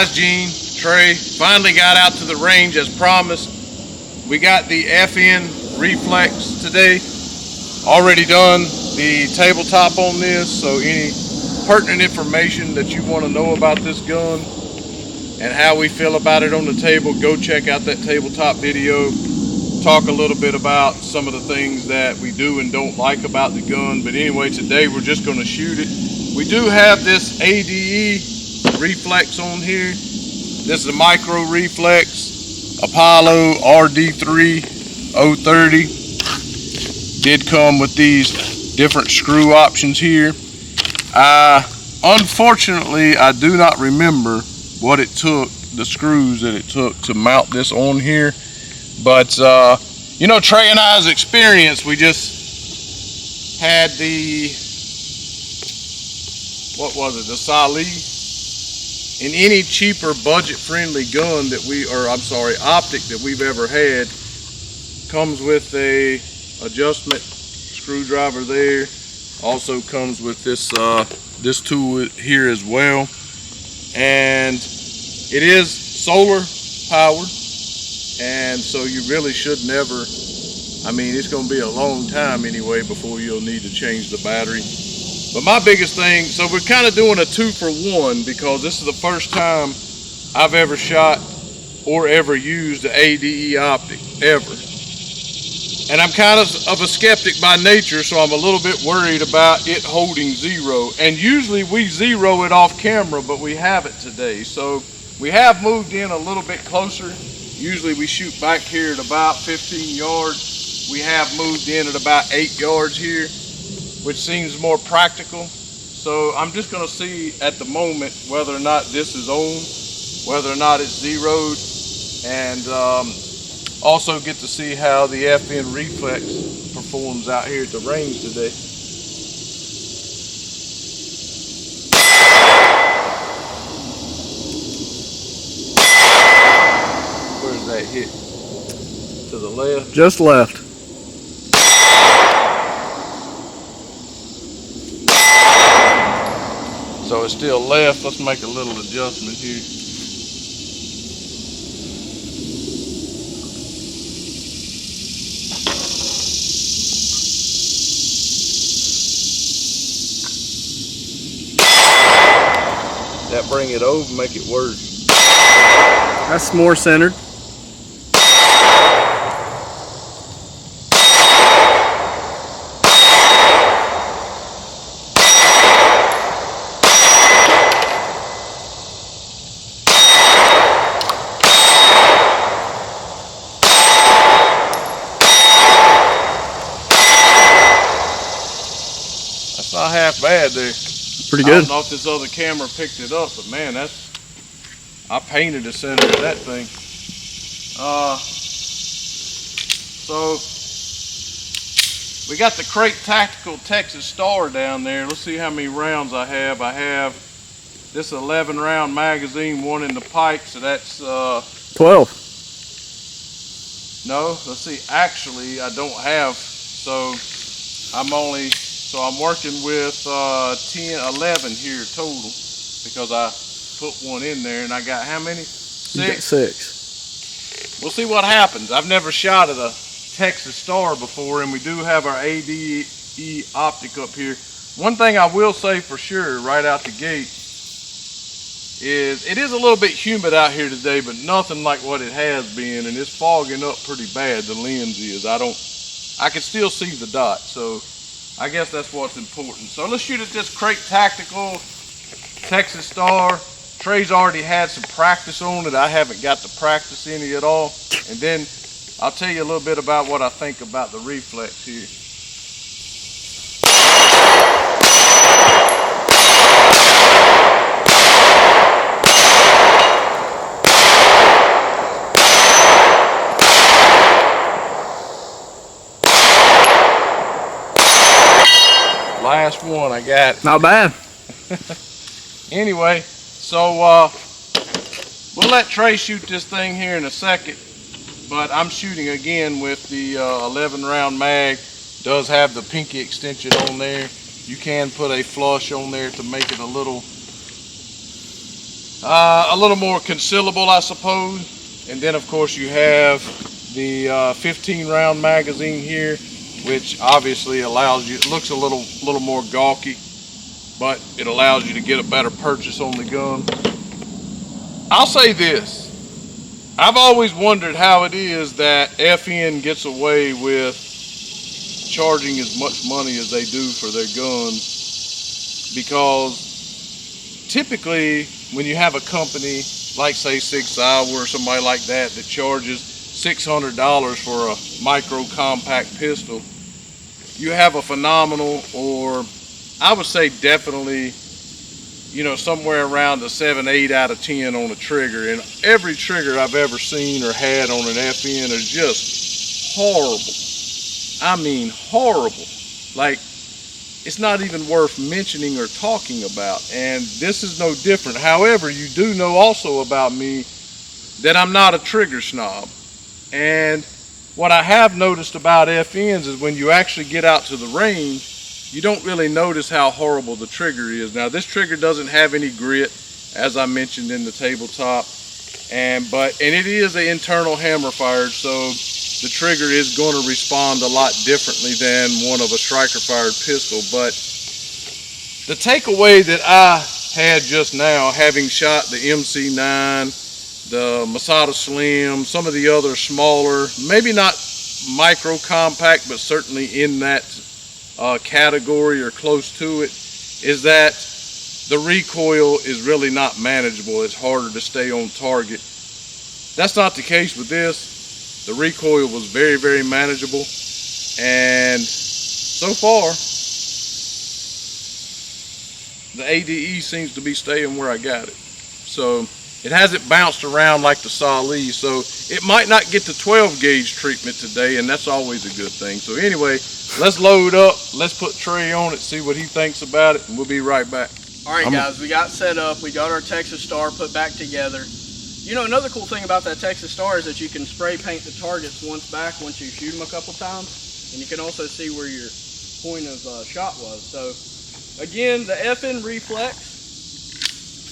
guys, Gene, Trey, finally got out to the range as promised. We got the FN Reflex today. Already done the tabletop on this, so any pertinent information that you want to know about this gun and how we feel about it on the table, go check out that tabletop video. Talk a little bit about some of the things that we do and don't like about the gun. But anyway, today we're just going to shoot it. We do have this ADE reflex on here. This is a micro reflex Apollo RD3 030. Did come with these different screw options here. Unfortunately, I do not remember what it took, the screws that it took to mount this on here. But you know, Trey and I's experience, we just had the, what was it, the Sali. In any cheaper budget-friendly gun that optic that we've ever had, comes with a adjustment screwdriver there. Also comes with this this tool here as well, and it is solar powered, and so you really should never, I mean, it's going to be a long time anyway before you'll need to change the battery. But my biggest thing, so we're kind of doing a 2-for-1 because this is the first time I've ever shot or ever used the ADE optic, ever. And I'm kind of a skeptic by nature, so I'm a little bit worried about it holding zero. And usually we zero it off camera, but we haven't today. So we have moved in a little bit closer. Usually we shoot back here at about 15 yards. We have moved in at about 8 yards here, which seems more practical. So I'm just gonna see at the moment whether or not this is on, whether or not it's zeroed, and also get to see how the FN Reflex performs out here at the range today. Where's that hit? To the left? Just left. So it's still left. Let's make a little adjustment here. That bring it over, make it work. That's more centered. That's not half bad there. Pretty good. I don't know if this other camera picked it up, but man, I painted the center of that thing. So we got the Crate Tactical Texas Star down there. Let's see how many rounds I have. I have this 11 round magazine, one in the pipe, so that's 12. No, let's see, actually I don't have, so I'm working with 11 here total, because I put one in there, and I got how many? 6? You got 6. We'll see what happens. I've never shot at a Texas Star before, and we do have our ADE optic up here. One thing I will say for sure right out the gate is it is a little bit humid out here today, but nothing like what it has been, and it's fogging up pretty bad, the lens is. I can still see the dot, so I guess that's what's important. So let's shoot at this Crate Tactical Texas Star. Trey's already had some practice on it. I haven't got to practice any at all. And then I'll tell you a little bit about what I think about the reflex here. Last one I got. Not bad. Anyway, so we'll let Trey shoot this thing here in a second, but I'm shooting again with the 11 round mag. Does have the pinky extension on there. You can put a flush on there to make it a little a little more concealable, I suppose. And then of course you have the 15 round magazine here, which obviously allows you, it looks a little more gawky, but it allows you to get a better purchase on the gun. I'll say this, I've always wondered how it is that FN gets away with charging as much money as they do for their guns, because typically when you have a company like say 6 Hour or somebody like that that charges $600 for a micro compact pistol, you have a phenomenal, or I would say definitely, you know, somewhere around a 7, 8 out of 10 on a trigger. And every trigger I've ever seen or had on an FN is just horrible. I mean horrible. Like, it's not even worth mentioning or talking about. And this is no different. However, you do know also about me that I'm not a trigger snob. And what I have noticed about FNs is when you actually get out to the range, you don't really notice how horrible the trigger is. Now this trigger doesn't have any grit, as I mentioned in the tabletop, and it is an internal hammer fired, so the trigger is going to respond a lot differently than one of a striker fired pistol. But the takeaway that I had just now, having shot the MC9, the Masada Slim, some of the other smaller, maybe not micro compact, but certainly in that category or close to it, is that the recoil is really not manageable. It's harder to stay on target. That's not the case with this. The recoil was very, very manageable, and so far the ADE seems to be staying where I got it. So it hasn't bounced around like the Salih, so it might not get the 12 gauge treatment today, and that's always a good thing. So anyway, let's load up, let's put Trey on it, see what he thinks about it, and we'll be right back. All right, guys, we got set up. We got our Texas Star put back together. You know, another cool thing about that Texas Star is that you can spray paint the targets once you shoot them a couple times, and you can also see where your point of shot was. So again, the FN Reflex,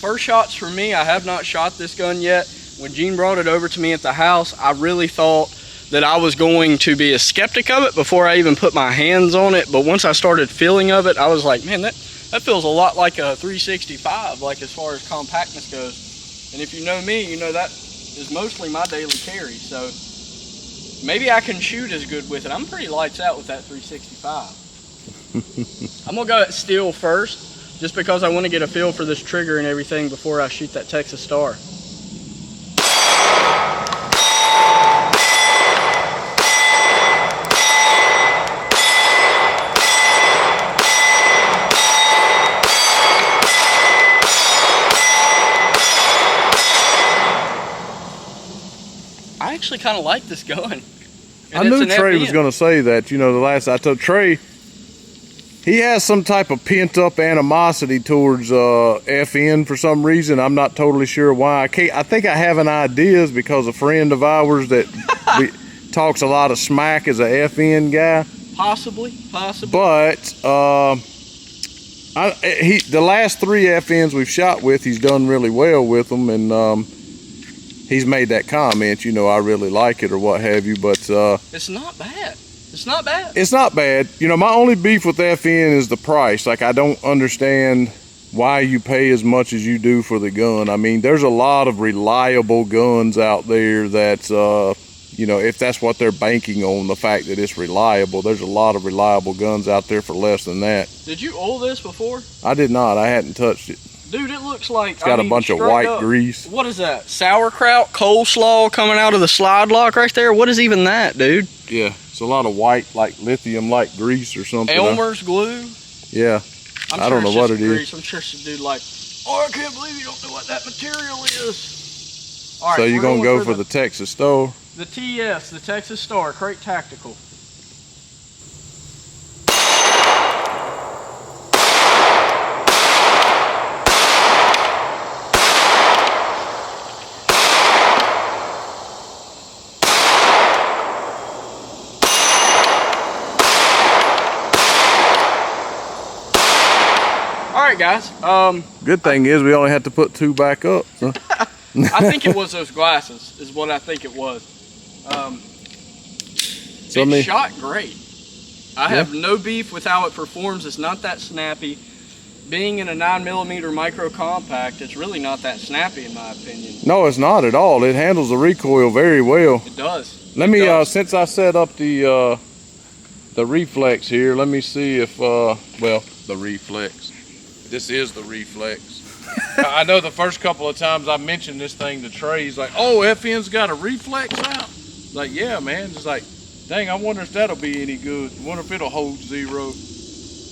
first shots for me. I have not shot this gun yet. When Gene brought it over to me at the house, I really thought that I was going to be a skeptic of it before I even put my hands on it, but once I started feeling of it, I was like, man, that feels a lot like a 365, like as far as compactness goes. And if you know me, you know that is mostly my daily carry, so maybe I can shoot as good with it. I'm pretty lights out with that 365. I'm gonna go at steel first, just because I want to get a feel for this trigger and everything before I shoot that Texas Star. I actually kind of like this gun. I knew Trey was going to say that. You know, the last I told Trey, he has some type of pent-up animosity towards FN for some reason. I'm not totally sure why. I think I have an idea, is because a friend of ours that talks a lot of smack is a FN guy. Possibly. But the last 3 FNs we've shot with, he's done really well with them, and he's made that comment, you know, I really like it or what have you, but it's not bad. It's not bad. It's not bad. You know, my only beef with FN is the price. Like, I don't understand why you pay as much as you do for the gun. I mean, there's a lot of reliable guns out there that, you know, if that's what they're banking on, the fact that it's reliable, there's a lot of reliable guns out there for less than that. Did you oil this before? I did not. I hadn't touched it. Dude, it looks like it's got a bunch of white grease. What is that? Sauerkraut, coleslaw coming out of the slide lock right there? What is even that, dude? Yeah, it's a lot of white, like lithium-like grease or something. Elmer's glue? Yeah. I don't know what it is. I'm sure some dude like, oh, I can't believe you don't know what that material is. All right, so you're going to go for the Texas Star? The TS, the Texas Star, Crate Tactical. right, guys. Good thing is we only had to put 2 back up. So. I think it was those glasses, is what I think it was. It shot great. I have no beef with how it performs. It's not that snappy. Being in a 9mm micro compact, it's really not that snappy in my opinion. No, it's not at all. It handles the recoil very well. It does. Let me, since I set up the Reflex here, let me see if, well, the Reflex. This is the Reflex. I know the first couple of times I mentioned this thing to Trey, he's like, oh, FN's got a Reflex out? Like, yeah, man. Just like, dang, I wonder if that'll be any good. I wonder if it'll hold 0.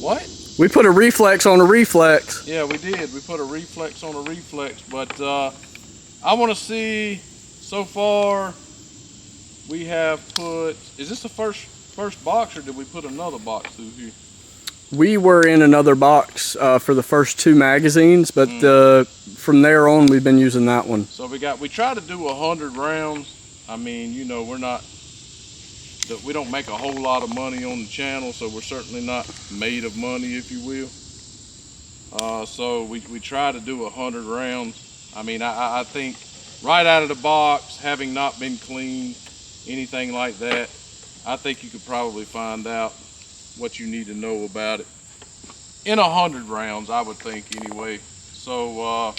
What? We put a Reflex on a Reflex. Yeah, we did. We put a Reflex on a Reflex. But I want to see, so far, we have put, is this the first box, or did we put another box through here? We were in another box for the first 2 magazines, but from there on, we've been using that one. So we try to do 100 rounds. I mean, you know, we don't make a whole lot of money on the channel, so we're certainly not made of money, if you will. So we try to do 100 rounds. I mean, I think right out of the box, having not been cleaned, anything like that, I think you could probably find out what you need to know about it in 100 rounds, I would think, anyway. So,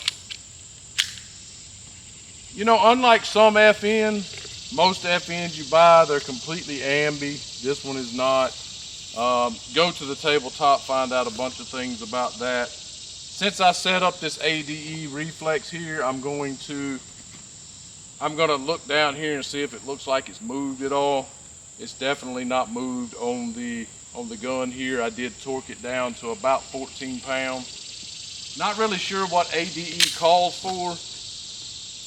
you know, unlike some FNs, most FNs you buy, they're completely ambi. This one is not. Go to the tabletop, find out a bunch of things about that. Since I set up this ADE Reflex here, I'm going to look down here and see if it looks like it's moved at all. It's definitely not moved on the gun here. I did torque it down to about 14 pounds. Not really sure what ADE calls for.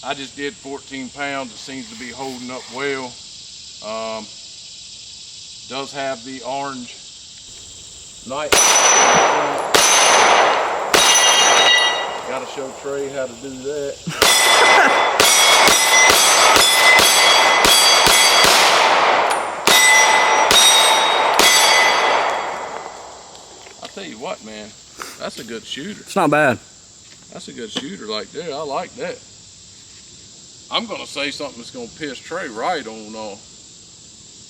I just did 14 pounds. It seems to be holding up well. Does have the orange night. Gotta show Trey how to do that. Tell you what, man, that's a good shooter. It's not bad. That's a good shooter like that. I like that. I'm gonna say something that's gonna piss Trey right on.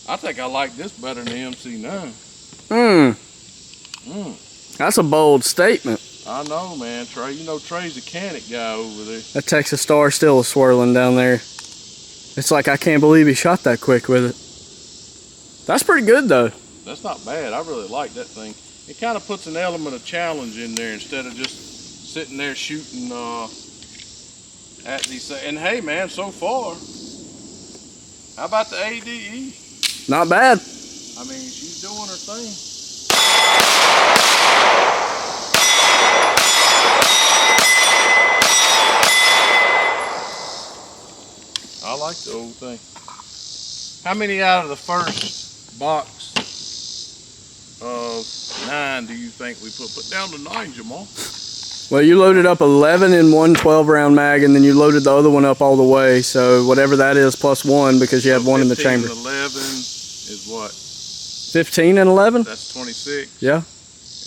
I think I like this better than the MC9. That's a bold statement. I know, man. Trey, you know Trey's a canic guy over there. That Texas Star still is swirling down there. It's like I can't believe he shot that quick with it. That's pretty good though. That's not bad. I really like that thing. It kind of puts an element of challenge in there instead of just sitting there shooting at these things. And hey, man, so far, how about the ADE? Not bad. I mean, she's doing her thing. I like the old thing. How many out of the first box of 9 do you think we put down to 9, Jamal? Well, you loaded up 11 in one 12-round mag, and then you loaded the other one up all the way. So whatever that is plus 1, because you had 1 in the chamber. 15 and 11 is what? 15 and 11? That's 26. Yeah.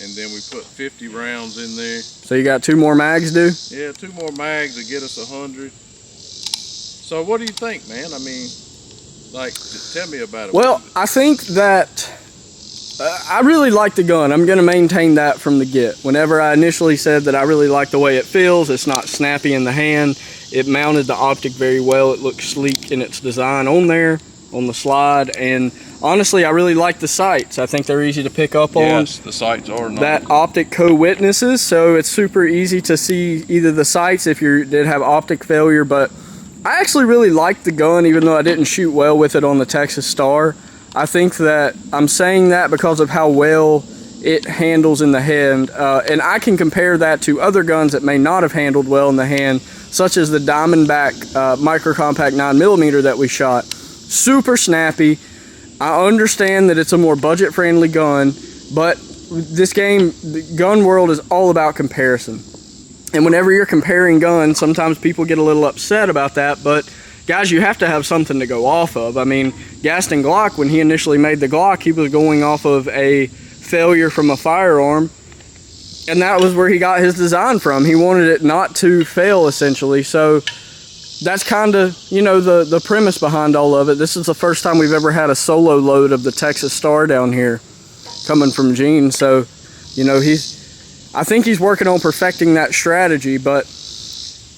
And then we put 50 rounds in there. So you got 2 more mags, dude? Yeah, 2 more mags to get us 100. So what do you think, man? I mean, like, tell me about it. Well, I think that I really like the gun. I'm going to maintain that from the get. Whenever I initially said that I really like the way it feels, it's not snappy in the hand. It mounted the optic very well. It looks sleek in its design on there, on the slide. And honestly, I really like the sights. I think they're easy to pick up on. Yes, the sights are nice. That optic co-witnesses, so it's super easy to see either the sights if you did have optic failure. But I actually really like the gun, even though I didn't shoot well with it on the Texas Star. I think that I'm saying that because of how well it handles in the hand, and I can compare that to other guns that may not have handled well in the hand, such as the Diamondback micro compact 9mm that we shot. Super snappy. I understand that it's a more budget friendly gun, but this game, the gun world, is all about comparison. And whenever you're comparing guns, sometimes people get a little upset about that, but guys, you have to have something to go off of. I mean, Gaston Glock, when he initially made the Glock, he was going off of a failure from a firearm And that was where he got his design from. He wanted it not to fail, essentially. So that's kind of, you know, the premise behind all of it. This is the first time we've ever had a solo load of the Texas Star down here coming from Gene. So, you know, I think he's working on perfecting that strategy. But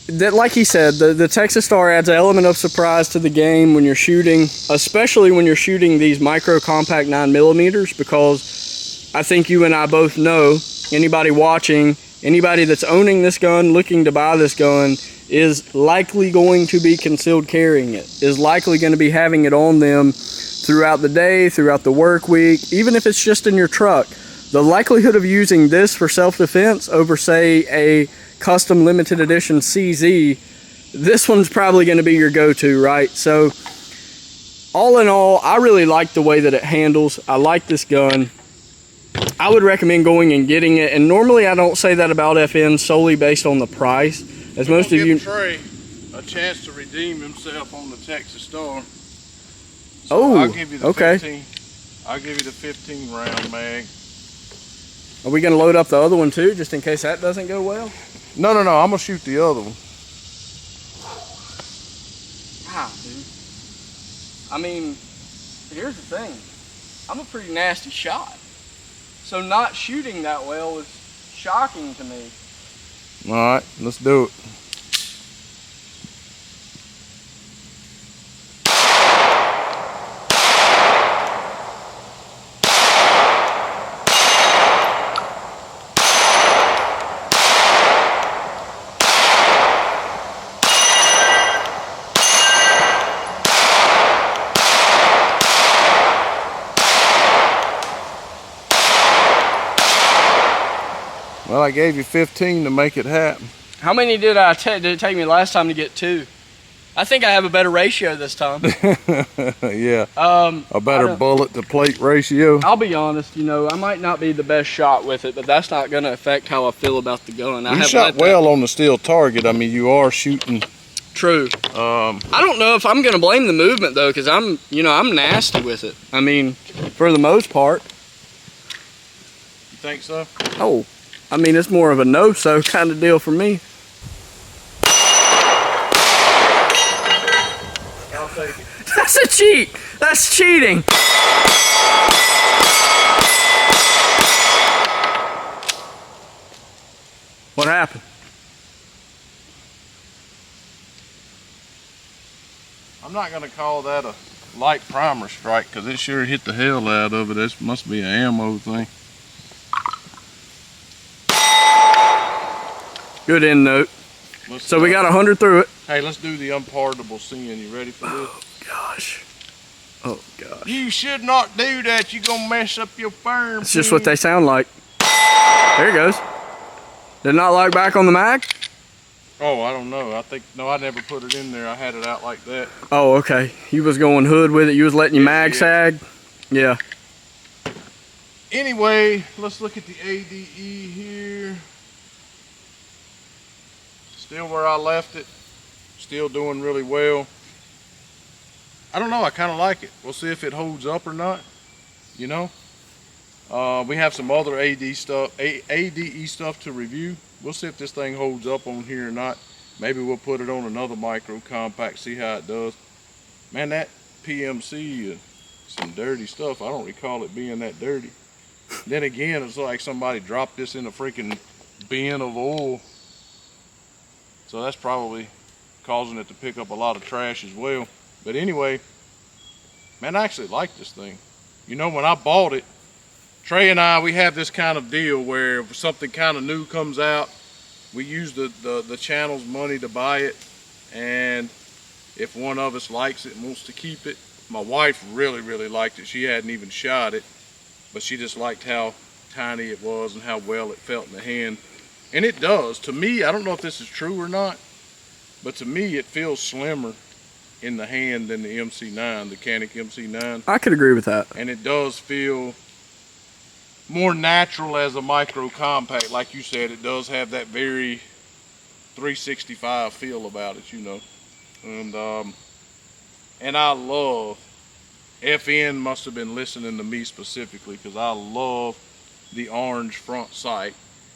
that, like he said, the Texas Star adds an element of surprise to the game when you're shooting, especially when you're shooting these micro compact 9mm, because I think you and I both know, anybody watching, anybody that's owning this gun, looking to buy this gun, is likely going to be concealed carrying it, is likely going to be having it on them throughout the day, throughout the work week, even if it's just in your truck. The likelihood of using this for self-defense over, say, a custom limited edition CZ, this one's probably going to be your go-to, right? So all in all, I really like the way that it handles. I like this gun. I would recommend going and getting it, and normally I don't say that about FN solely based on the price, as most of you. Trey a chance to redeem himself on the Texas Star. So oh, I'll give you the okay. 15. I'll give you the 15 round mag. Are we going to load up the other one too, just in case that doesn't go well? No, I'm gonna shoot the other one. Ah, dude. I mean, here's the thing. I'm a pretty nasty shot. So not shooting that well was shocking to me. All right, let's do it. Well, I gave you 15 to make it happen. How many did it take me last time to get 2? I think I have a better ratio this time. Yeah. A better bullet to plate ratio. I'll be honest, you know, I might not be the best shot with it, but that's not going to affect how I feel about the gun. You shot well on the steel target. I mean, you are shooting. True. I don't know if I'm going to blame the movement though, because I'm nasty with it. I mean, for the most part. You think so? Oh, I mean, it's more of a no-so kind of deal for me. I'll take it. That's a cheat. That's cheating. What happened? I'm not going to call that a light primer strike because it sure hit the hell out of it. This must be an ammo thing. Good end note. So we got 100 through it. Hey, let's do the unpardonable sin. You ready for this? Oh gosh. Oh gosh. You should not do that. You're going to mess up your firm. It's just what they sound like. There it goes. Did it not lock back on the mag? Oh, I don't know. No, I never put it in there. I had it out like that. Oh, okay. You was going hood with it. You was letting your mag sag? Yeah. Anyway, let's look at the ADE here. Still where I left it. Still doing really well. I don't know. I kind of like it. We'll see if it holds up or not. You know? We have some other ADE stuff to review. We'll see if this thing holds up on here or not. Maybe we'll put it on another micro compact, see how it does. Man, that PMC is some dirty stuff. I don't recall it being that dirty. Then again, it's like somebody dropped this in a freaking bin of oil. So that's probably causing it to pick up a lot of trash as well. But anyway, man, I actually like this thing. You know, when I bought it, Trey and I, we have this kind of deal where if something kind of new comes out, we use the channel's money to buy it. And if one of us likes it and wants to keep it, my wife really, really liked it. She hadn't even shot it, but she just liked how tiny it was and how well it felt in the hand. And it does. To me, I don't know if this is true or not, but to me, it feels slimmer in the hand than the MC9, the Canik MC9. I could agree with that. And it does feel more natural as a micro compact. Like you said, it does have that very 365 feel about it, you know. And I love, FN must have been listening to me specifically, because I love the orange front sight.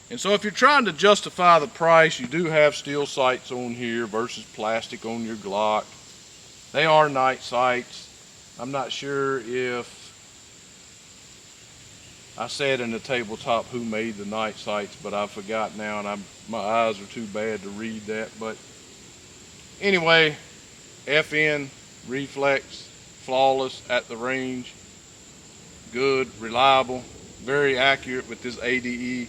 And so if you're trying to justify the price, you do have steel sights on here versus plastic on your Glock. They are night sights. I'm not sure if I said in the tabletop who made the night sights, but I forgot now, and my eyes are too bad to read that. But anyway, FN Reflex, flawless at the range, good, reliable, very accurate with this ADE.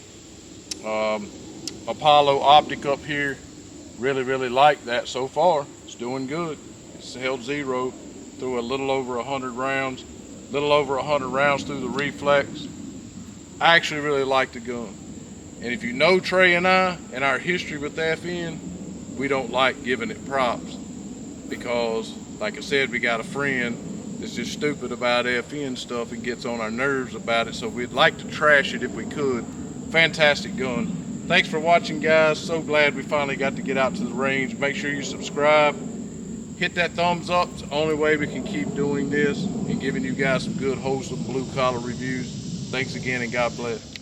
Apollo optic up here, really like that so far. It's doing good. It's held zero through a little over 100 rounds, through the Reflex. I actually really like the gun. And if you know Trey and I and our history with FN, we don't like giving it props because, like I said, we got a friend that's just stupid about FN stuff and gets on our nerves about it, so we'd like to trash it if we could. Fantastic gun. Thanks for watching, guys. So glad we finally got to get out to the range. Make sure you subscribe. Hit that thumbs up. It's the only way we can keep doing this and giving you guys some good, wholesome blue collar reviews. Thanks again, and God bless.